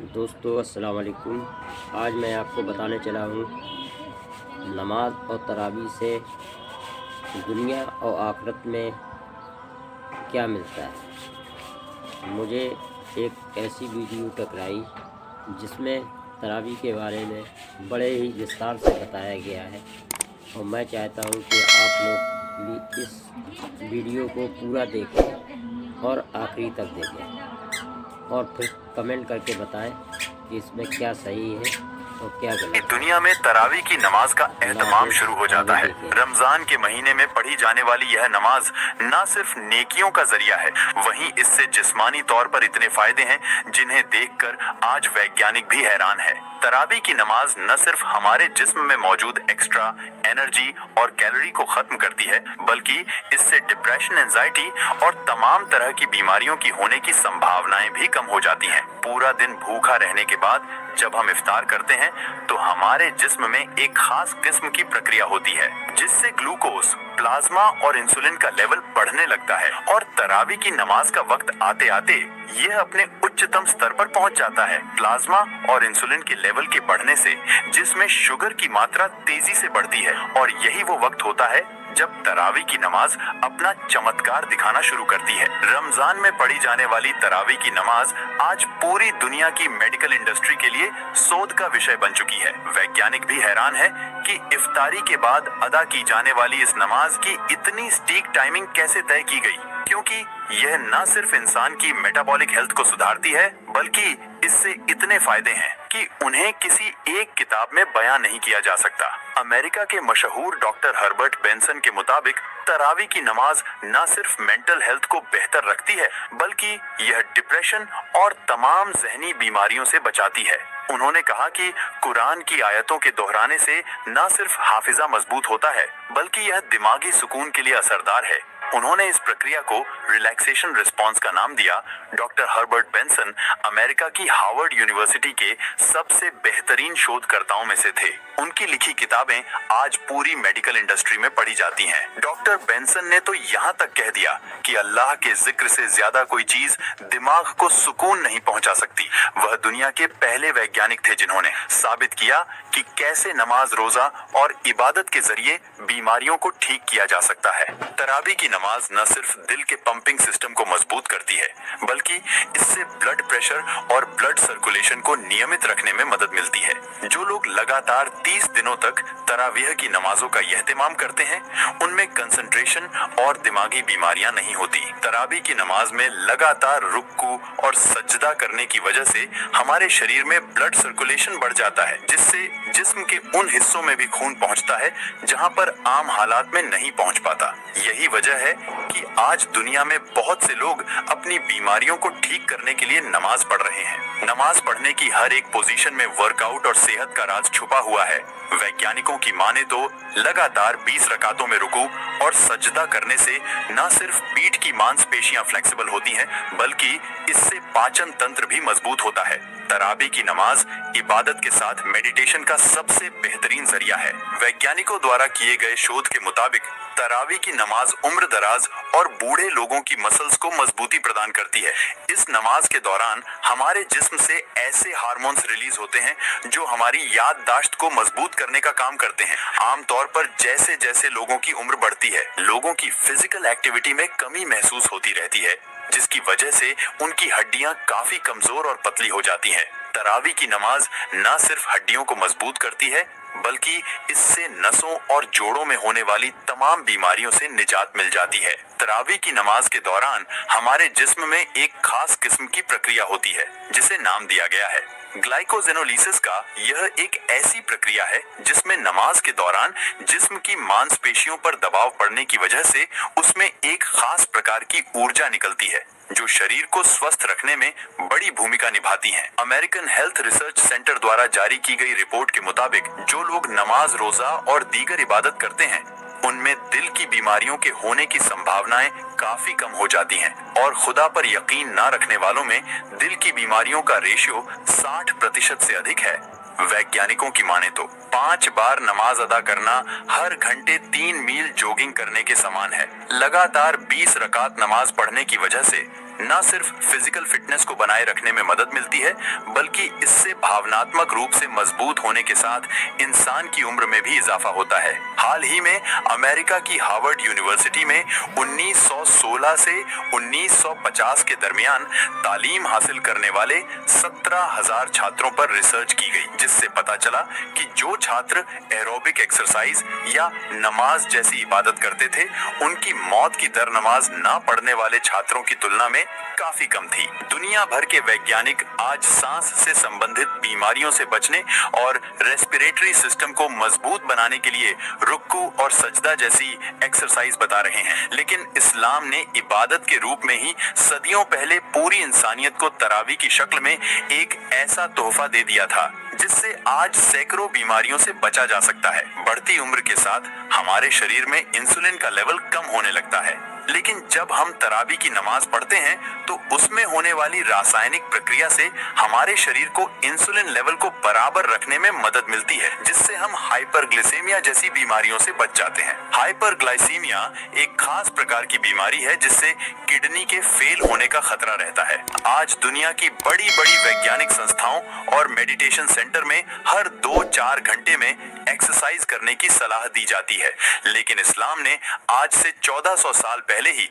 दोस्तों अस्सलाम वालेकुम। आज मैं आपको बताने चला हूँ नमाज और तरावी से दुनिया और आखिरत में क्या मिलता है। मुझे एक ऐसी वीडियो टकराई जिसमें तरावी के बारे में बड़े ही विस्तार से बताया गया है और मैं चाहता हूँ कि आप लोग भी इस वीडियो को पूरा देखें और आखिरी तक देखें और फिर कमेंट करके बताएं कि इसमें क्या सही है और क्या गलत। दुनिया में तरावी की नमाज का एहतमाम शुरू हो जाता है। रमजान के महीने में पढ़ी जाने वाली यह नमाज न सिर्फ नेकियों का जरिया है, वहीं इससे जिस्मानी तौर पर इतने फायदे हैं जिन्हें देखकर आज वैज्ञानिक भी हैरान है। तरावी की नमाज न सिर्फ हमारे जिस्म में मौजूद एक्स्ट्रा एनर्जी और कैलोरी को खत्म करती है, बल्कि इससे डिप्रेशन, एंजाइटी और तमाम तरह की बीमारियों की होने की संभावनाएं भी कम हो जाती हैं। पूरा दिन भूखा रहने के बाद जब हम इफ्तार करते हैं तो हमारे जिस्म में एक खास किस्म की प्रक्रिया होती है जिससे ग्लूकोज, प्लाज्मा और इंसुलिन का लेवल बढ़ने लगता है और तरावी की नमाज का वक्त आते आते यह अपने उच्चतम स्तर पर पहुंच जाता है। प्लाज्मा और इंसुलिन के लेवल के बढ़ने से जिसमें शुगर की मात्रा तेजी से बढ़ती है और यही वो वक्त होता है जब तरावी की नमाज अपना चमत्कार दिखाना शुरू करती है। रमजान में पढ़ी जाने वाली तरावी की नमाज आज पूरी दुनिया की मेडिकल इंडस्ट्री के लिए शोध का विषय बन चुकी है। वैज्ञानिक भी हैरान है कि इफ्तारी के बाद अदा की जाने वाली इस नमाज की इतनी सटीक टाइमिंग कैसे तय की गई, क्योंकि यह न सिर्फ इंसान की मेटाबॉलिक हेल्थ को सुधारती है, बल्कि इससे इतने फायदे हैं कि उन्हें किसी एक किताब में बयान नहीं किया जा सकता। अमेरिका के मशहूर डॉक्टर हर्बर्ट बेंसन के मुताबिक तरावी की नमाज न सिर्फ मेंटल हेल्थ को बेहतर रखती है, बल्कि यह डिप्रेशन और तमाम जहनी बीमारियों से बचाती है। उन्होंने कहा कि कुरान की आयतों के दोहराने से न सिर्फ हाफिजा मजबूत होता है, बल्कि यह दिमागी सुकून के लिए असरदार है। उन्होंने इस प्रक्रिया को रिलैक्सेशन रिस्पॉन्स का नाम दिया। डॉक्टर हर्बर्ट बेंसन अमेरिका की हार्वर्ड यूनिवर्सिटी के सबसे बेहतरीन शोधकर्ताओं में से थे। उनकी लिखी किताबें आज पूरी मेडिकल इंडस्ट्री में पढ़ी जाती हैं। डॉक्टर बेंसन ने तो यहाँ तक कह दिया कि अल्लाह के जिक्र से ज्यादा कोई चीज दिमाग को सुकून नहीं पहुंचा सकती। वह दुनिया के पहले वैज्ञानिक थे जिन्होंने साबित किया कि कैसे नमाज, रोजा और इबादत के जरिए बीमारियों को ठीक किया जा सकता है। तरावी की नमाज न सिर्फ दिल के पंपिंग सिस्टम को मजबूत करती है, बल्कि इससे ब्लड प्रेशर और ब्लड सर्कुलेशन को नियमित रखने में मदद मिलती है। जो लोग लगातार 30 दिनों तक तरावीह की नमाजों का एहतमाम करते हैं, उनमें कंसंट्रेशन और दिमागी बीमारियां नहीं होती। तरावी की नमाज में लगातार रुकू और सजदा करने की वजह से हमारे शरीर में ब्लड सर्कुलेशन बढ़ जाता है, जिससे जिस्म के उन हिस्सों में भी खून पहुंचता है जहां पर आम हालात में नहीं पहुंच पाता। यही वजह है कि आज दुनिया में बहुत से लोग अपनी बीमारियों को ठीक करने के लिए नमाज पढ़ रहे हैं। नमाज पढ़ने की हर एक पोजीशन में वर्कआउट और सेहत का राज छुपा हुआ है। वैज्ञानिकों की माने तो लगातार 20 रकातों में रुकू और सजदा करने से न सिर्फ पीठ की मांसपेशियां फ्लेक्सिबल होती हैं, बल्कि इससे पाचन तंत्र भी मजबूत होता है। तरावी की नमाज इबादत के साथ मेडिटेशन का सबसे बेहतरीन जरिया है। वैज्ञानिकों द्वारा किए गए शोध के मुताबिक तरावी की नमाज उम्र दराज और बूढ़े लोगों की मसल्स को मजबूती प्रदान करती है। इस नमाज के दौरान हमारे जिस्म से ऐसे हार्मोन्स रिलीज होते हैं जो हमारी याददाश्त को मजबूत करने का काम करते हैं। आमतौर पर जैसे जैसे लोगों की उम्र बढ़ती है, लोगों की फिजिकल एक्टिविटी में कमी महसूस होती रहती है, जिसकी वजह से उनकी हड्डियां काफी कमजोर और पतली हो जाती हैं। तरावी की नमाज न सिर्फ हड्डियों को मजबूत करती है, बल्कि इससे नसों और जोड़ों में होने वाली तमाम बीमारियों से निजात मिल जाती है। तरावी की नमाज के दौरान हमारे जिस्म में एक खास किस्म की प्रक्रिया होती है जिसे नाम दिया गया है ग्लाइकोजेनोलिसिस का। यह एक ऐसी प्रक्रिया है जिसमें नमाज के दौरान जिस्म की मांसपेशियों पर दबाव पड़ने की वजह से उसमें एक खास प्रकार की ऊर्जा निकलती है जो शरीर को स्वस्थ रखने में बड़ी भूमिका निभाती है। अमेरिकन हेल्थ रिसर्च सेंटर द्वारा जारी की गई रिपोर्ट के मुताबिक जो लोग नमाज, रोजा और दीगर इबादत करते हैं, उनमें दिल की बीमारियों के होने की संभावनाएं काफी कम हो जाती हैं और खुदा पर यकीन न रखने वालों में दिल की बीमारियों का रेशियो 60% से अधिक है। वैज्ञानिकों की माने तो 5 बार नमाज अदा करना हर घंटे 3 मील जॉगिंग करने के समान है। लगातार 20 रकात नमाज पढ़ने की वजह से न सिर्फ फिजिकल फिटनेस को बनाए रखने में मदद मिलती है, बल्कि इससे भावनात्मक रूप से मजबूत होने के साथ इंसान की उम्र में भी इजाफा होता है। हाल ही में अमेरिका की हार्वर्ड यूनिवर्सिटी में 1916 से 1950 के दरमियान तालीम हासिल करने वाले 17,000 छात्रों पर रिसर्च की गई, जिससे पता चला कि जो छात्र एरोबिक एक्सरसाइज या नमाज जैसी इबादत करते थे, उनकी मौत की दर नमाज ना पढ़ने वाले छात्रों की तुलना में काफी कम थी। दुनिया भर के वैज्ञानिक आज सांस से संबंधित बीमारियों से बचने और रेस्पिरेटरी सिस्टम को मजबूत बनाने के लिए रुक्कू और सजदा जैसी एक्सरसाइज बता रहे हैं, लेकिन इस्लाम ने इबादत के रूप में ही सदियों पहले पूरी इंसानियत को तरावी की शक्ल में एक ऐसा तोहफा दे दिया था जिससे आज सैकड़ों बीमारियों से बचा जा सकता है। बढ़ती उम्र के साथ हमारे शरीर में इंसुलिन का लेवल कम होने लगता है, लेकिन जब हम तरावी की नमाज पढ़ते हैं तो उसमें होने वाली रासायनिक प्रक्रिया से हमारे शरीर को इंसुलिन लेवल को बराबर रखने में मदद मिलती है, जिससे हम हाइपरग्लिसेमिया जैसी बीमारियों से बच जाते हैं। हाइपरग्लाइसीमिया एक खास प्रकार की बीमारी है जिससे किडनी के फेल होने का खतरा रहता है। आज दुनिया की बड़ी बड़ी वैज्ञानिक संस्थाओं और मेडिटेशन सेंटर में हर 2-4 घंटे में एक्सरसाइज करने की सलाह दी जाती है, लेकिन इस्लाम ने आज से 1400 साल पहले ही